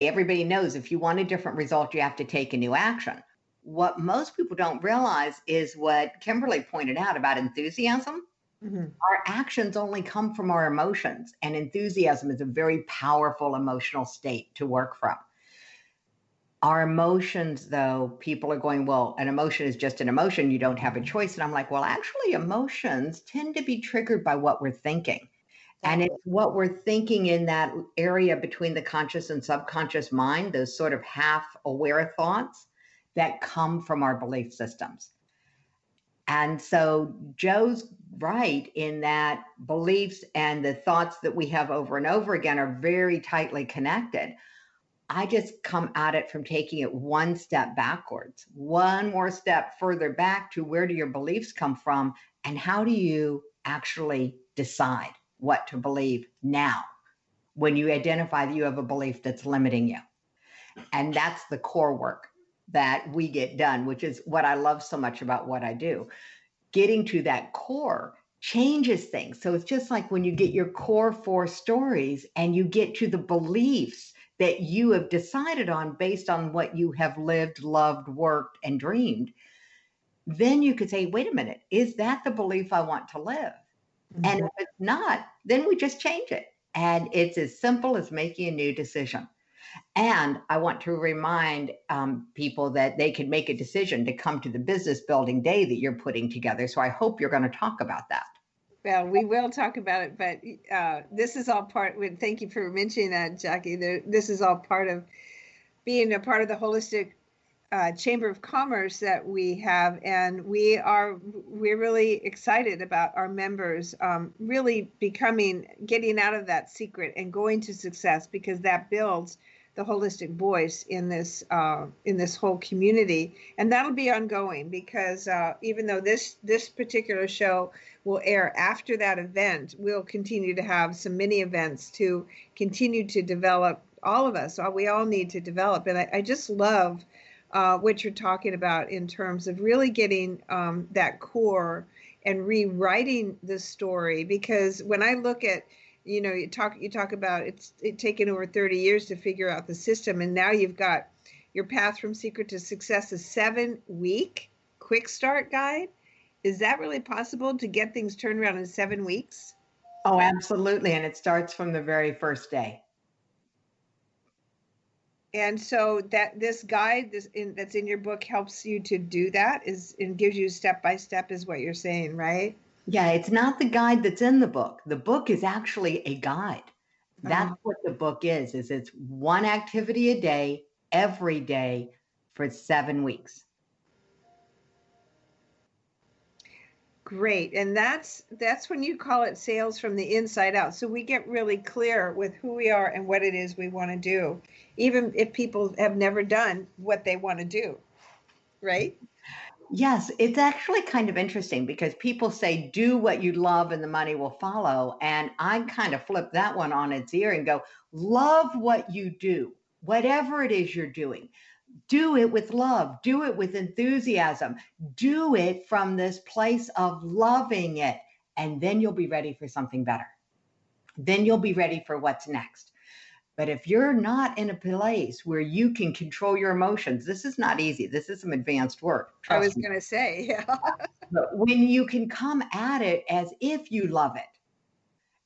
Everybody knows if you want a different result, you have to take a new action. What most people don't realize is what Kimberly pointed out about enthusiasm. Mhm. Our actions only come from our emotions, and enthusiasm is a very powerful emotional state to work from. Our emotions, though, people are going, well, an emotion is just an emotion. You don't have a choice. And I'm like, well, actually, emotions tend to be triggered by what we're thinking. And Exactly. it's what we're thinking in that area between the conscious and subconscious mind, those sort of half aware thoughts that come from our belief systems. And so Joe's right in that beliefs and the thoughts that we have over and over again are very tightly connected. I just come at it from taking it one step backwards, one more step further back to where do your beliefs come from and how do you actually decide what to believe now when you identify that you have a belief that's limiting you. And that's the core work that we get done, which is what I love so much about what I do. Getting to that core changes things. So it's just like when you get your core four stories and you get to the beliefs that you have decided on based on what you have lived, loved, worked, and dreamed, then you could say, wait a minute, is that the belief I want to live? And if it's not, then we just change it. And it's as simple as making a new decision. And I want to remind people that they can make a decision to come to the business building day that you're putting together. So I hope you're going to talk about that. Well, we will talk about it, but this is all part. Thank you for mentioning that, Jackie. This is all part of being a part of the holistic Chamber of Commerce that we have, and we're really excited about our members really getting out of that secret and going to success, because that builds the holistic voice in this whole community, and that'll be ongoing, because even though this particular show will air after that event, we'll continue to have some mini events to continue to develop all of us. We all need to develop, and I just love what you're talking about in terms of really getting that core and rewriting the story. Because when I look at, you talk about it taken over 30 years to figure out the system, and now you've got your path from secret to success, a 7-week quick start guide. Is that really possible to get things turned around in 7 weeks? Oh, absolutely. And it starts from the very first day. And so that this guide that's in your book helps you to do that, and gives you step by step, is what you're saying, right? Yeah, it's not the guide that's in the book. The book is actually a guide. That's what the book is it's one activity a day, every day for 7 weeks. Great. And that's when you call it sales from the inside out. So we get really clear with who we are and what it is we want to do, even if people have never done what they want to do, right? Yes, it's actually kind of interesting because people say, do what you love and the money will follow. And I kind of flip that one on its ear and go, love what you do, whatever it is you're doing. Do it with love, do it with enthusiasm, do it from this place of loving it. And then you'll be ready for something better. Then you'll be ready for what's next. But if you're not in a place where you can control your emotions, this is not easy. This is some advanced work. I was going to say, yeah. But when you can come at it as if you love it,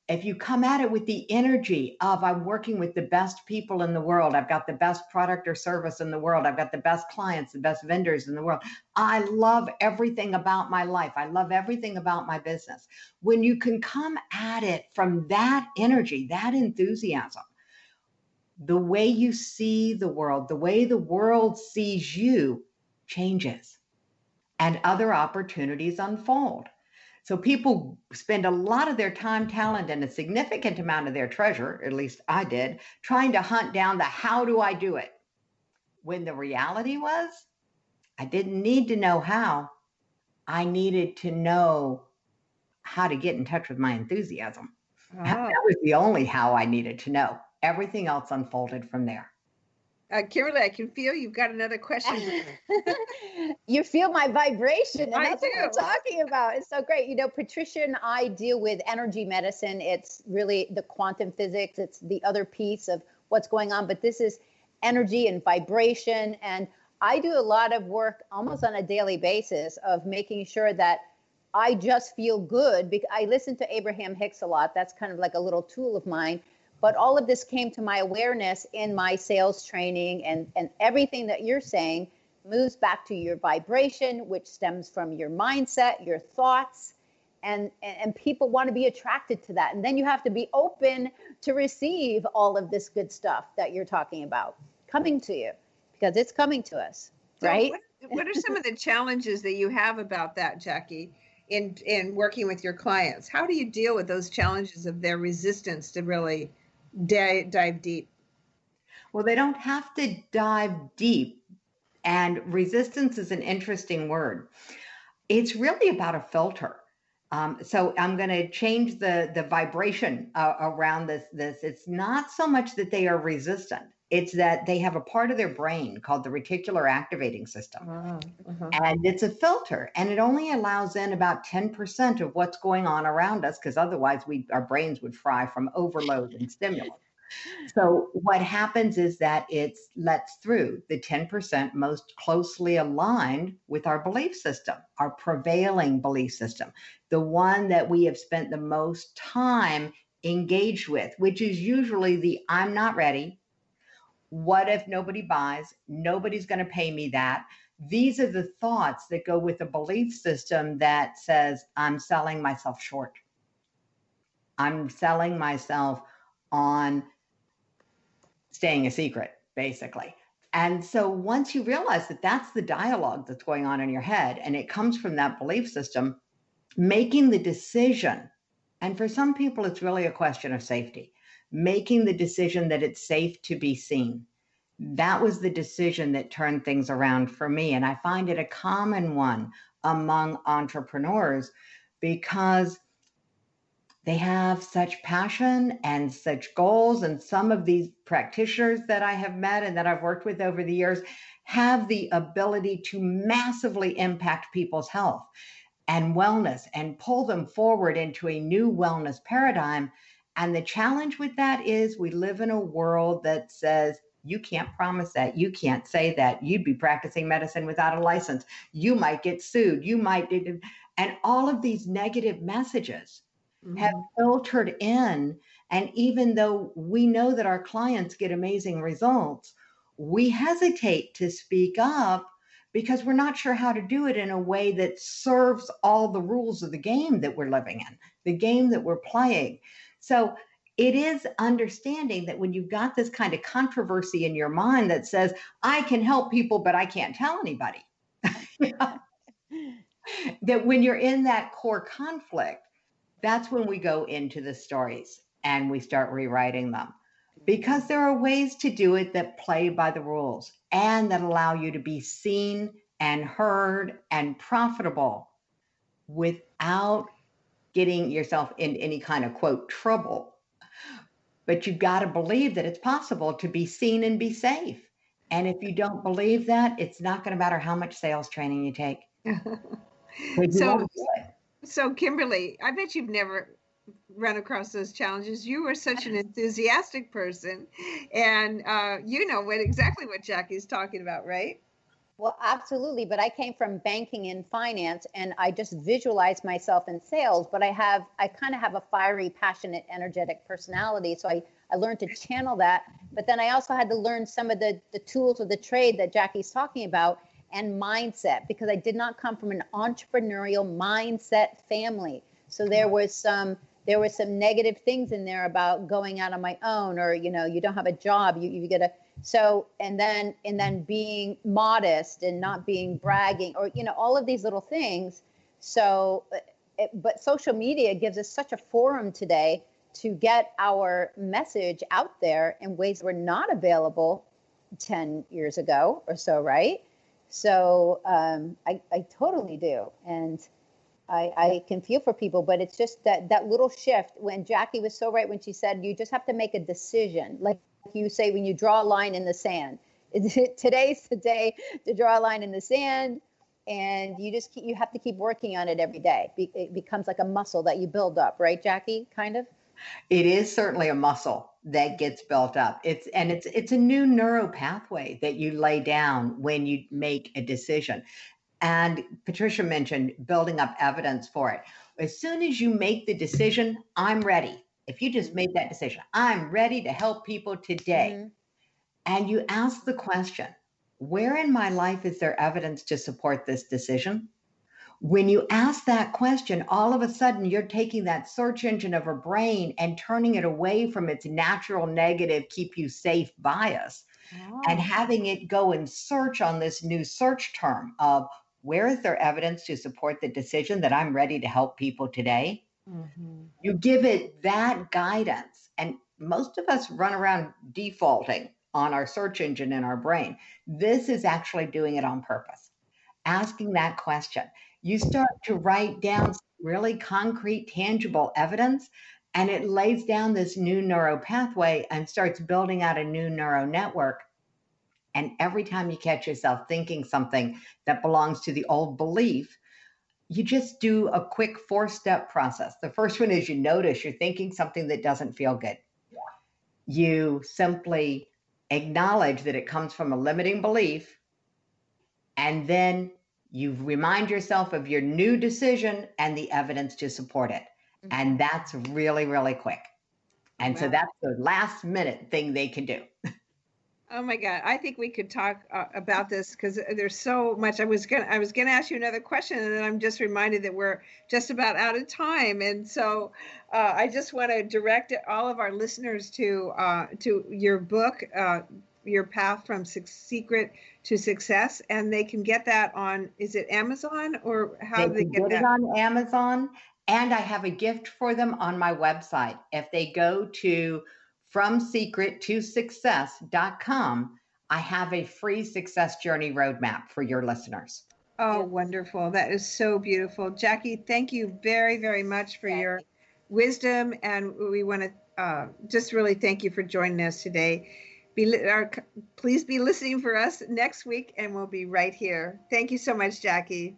if you come at it with the energy of I'm working with the best people in the world, I've got the best product or service in the world, I've got the best clients, the best vendors in the world, I love everything about my life, I love everything about my business. When you can come at it from that energy, that enthusiasm, the way you see the world, the way the world sees you changes and other opportunities unfold. So people spend a lot of their time, talent, and a significant amount of their treasure, at least I did, trying to hunt down the how do I do it? When the reality was, I didn't need to know how. I needed to know how to get in touch with my enthusiasm. That was the only how I needed to know. Everything else unfolded from there. Kimberly, I can feel you've got another question. You feel my vibration, and that's what we're talking about. It's so great. Patricia and I deal with energy medicine. It's really the quantum physics. It's the other piece of what's going on. But this is energy and vibration. And I do a lot of work almost on a daily basis of making sure that I just feel good, because I listen to Abraham Hicks a lot. That's kind of like a little tool of mine. But all of this came to my awareness in my sales training, and everything that you're saying moves back to your vibration, which stems from your mindset, your thoughts, and people want to be attracted to that. And then you have to be open to receive all of this good stuff that you're talking about coming to you, because it's coming to us, right? So what are some of the challenges that you have about that, Jackie, in working with your clients? How do you deal with those challenges of their resistance to really dive deep? Well, they don't have to dive deep. And resistance is an interesting word. It's really about a filter. So I'm going to change the vibration around this. It's not so much that they are resistant. It's that they have a part of their brain called the reticular activating system. And it's a filter, and it only allows in about 10% of what's going on around us, because otherwise our brains would fry from overload and stimulus. So what happens is that it lets through the 10% most closely aligned with our belief system, our prevailing belief system, the one that we have spent the most time engaged with, which is usually the I'm not ready. What if nobody buys? Nobody's going to pay me that. These are the thoughts that go with a belief system that says, I'm selling myself short. I'm selling myself on staying a secret, basically. And so once you realize that that's the dialogue that's going on in your head, and it comes from that belief system, making the decision, and for some people, it's really a question of safety, making the decision that it's safe to be seen. That was the decision that turned things around for me. And I find it a common one among entrepreneurs, because they have such passion and such goals. And some of these practitioners that I have met and that I've worked with over the years have the ability to massively impact people's health and wellness and pull them forward into a new wellness paradigm. And the challenge with that is we live in a world that says, you can't promise that. You can't say that. You'd be practicing medicine without a license. You might get sued. You might, and all of these negative messages have filtered in. And even though we know that our clients get amazing results, we hesitate to speak up because we're not sure how to do it in a way that serves all the rules of the game that we're living in, the game that we're playing. So it is understanding that when you've got this kind of controversy in your mind that says, I can help people, but I can't tell anybody, that when you're in that core conflict, that's when we go into the stories and we start rewriting them, because there are ways to do it that play by the rules and that allow you to be seen and heard and profitable without getting yourself in any kind of quote trouble. But you've got to believe that it's possible to be seen and be safe. And if you don't believe that, it's not going to matter how much sales training you take. So Kimberly, I bet you've never run across those challenges. You are such an enthusiastic person, and you know exactly what Jackie's talking about, right? Well, absolutely. But I came from banking and finance, and I just visualized myself in sales. But I kind of have a fiery, passionate, energetic personality. So I learned to channel that. But then I also had to learn some of the tools of the trade that Jackie's talking about, and mindset, because I did not come from an entrepreneurial mindset family. So there was some negative things in there about going out on my own, or you don't have a job, you get a. So, and then being modest and not being bragging, or, all of these little things. So, but social media gives us such a forum today to get our message out there in ways that were not available 10 years ago or so, right? So I totally do. And I can feel for people, but it's just that little shift. When Jackie was so right when she said, you just have to make a decision. Like you say, when you draw a line in the sand, today's the day to draw a line in the sand, and you have to keep working on it every day. It becomes like a muscle that you build up, right, Jackie? Kind of? It is certainly a muscle that gets built up. It's a new neural pathway that you lay down when you make a decision. And Patricia mentioned building up evidence for it. As soon as you make the decision, I'm ready. If you just made that decision, I'm ready to help people today. Mhm. And you ask the question, where in my life is there evidence to support this decision? When you ask that question, all of a sudden you're taking that search engine of our brain and turning it away from its natural negative, keep you safe bias and Oh. having it go and search on this new search term of where is there evidence to support the decision that I'm ready to help people today? Mhm. You give it that guidance. And most of us run around defaulting on our search engine in our brain. This is actually doing it on purpose. Asking that question, you start to write down really concrete, tangible evidence, and it lays down this new neural pathway and starts building out a new neural network. And every time you catch yourself thinking something that belongs to the old belief, you just do a quick 4-step process. The first one is you notice you're thinking something that doesn't feel good. You simply acknowledge that it comes from a limiting belief, and then you remind yourself of your new decision and the evidence to support it. And that's really, really quick. And so Wow. that's the last minute thing they can do. Oh my God, I think we could talk about this because there's so much. I was gonna ask you another question, and then I'm just reminded that we're just about out of time. And so, I just want to direct all of our listeners to your book, Your Path from Secret to Success, and they can get that on. Is it Amazon or how They do they can get get it that? on Amazon, and I have a gift for them on my website. If they go to fromsecrettosuccess.com, I have a free success journey roadmap for your listeners. Oh, Beautiful. wonderful. That is so beautiful. Jackie, thank you very, very much for your Jackie. wisdom. And we want to just really thank you for joining us today. Please be listening for us next week, and we'll be right here. Thank you so much, Jackie.